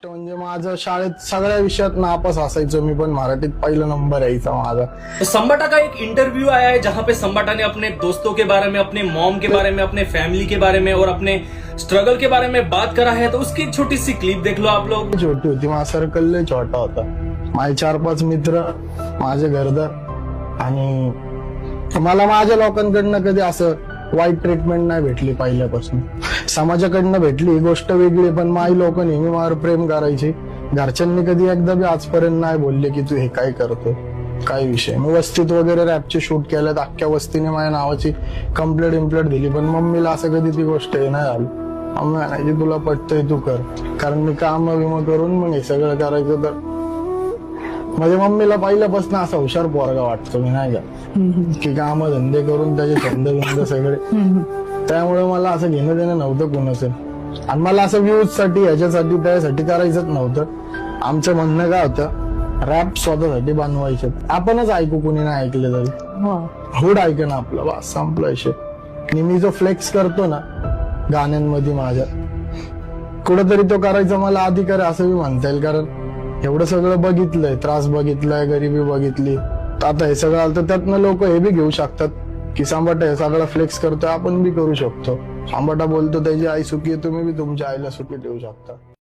म्हणजे माझं शाळेत सगळ्या विषयात नापास असायचो मी, पण मराठीत पहिला नंबर यायचा माझा. तो संबाटा का एक इंटरव्यू आया है जहां पे संबाटा ने अपने दोस्तों के बारे में, अपने मॉम के बारे में, अपने फैमिली के बारे में और अपने स्ट्रगल के बारे में बात करा है. तो उसकी एक छोटी सी क्लिप देख लो आप लोग. छोटी होती, माझा सर्कल लय छोटा होता. माझे 4-5 मित्र, माझे घरदार, आणि मला माझ्या लोकांकडनं कधी असं वाईट ट्रीटमेंट नाही भेटली पहिल्यापासून. समाजाकडनं भेटली ही गोष्ट वेगळी, पण माझी लोक नेहमी माझ्यावर प्रेम करायची. घरच्यांनी कधी एकदा बी आजपर्यंत नाही बोलले की तू हे काय करतो, काय विषय. मी वस्तीत वगैरे रॅपचे शूट केल्यात, अख्ख्या वस्तीने माझ्या नावाची कंप्लेंट दिली, पण मम्मीला असं कधी ती गोष्ट हे नाही आली. मम्मी म्हणायची तुला पटतंय तू कर, कारण मी काम विमा करून मग हे सगळं करायचं. तर म्हणजे मम्मीला पहिल्यापासून असा हुशार पोरगा वाटतो मी, नाही का, की काम धंदे करून त्याचे छंद सगळे. त्यामुळे मला असं घेणं देणं नव्हतं कोणाचं, आणि मला असं व्ह्यूज साठी ह्याच्यासाठी त्यासाठी करायचंच नव्हतं. आमचं म्हणणं काय होतं, रॅप स्वतःसाठी बनवायचे, आपणच ऐकू, कुणी नाही ऐकले तरी हुड ऐक ना आपलं, बस संपलं विषय. आणि मी जो फ्लेक्स करतो ना गाण्यांमध्ये माझ्या, कुठेतरी तो करायचा मला अधिकार आहे असं मी म्हणता येईल. कारण एवढं सगळं बघितलंय, त्रास बघितलाय, गरिबी बघितली, तर आता हे सगळं आलं तर त्यातनं लोक हे बी घेऊ शकतात की संबाटा हे सगळं फ्लेक्स करतोय, आपण बी करू शकतो. संबाटा बोलतो त्याची आई सुखी आहे, तुम्ही बी तुमच्या आईला सुखी ठेवू शकता.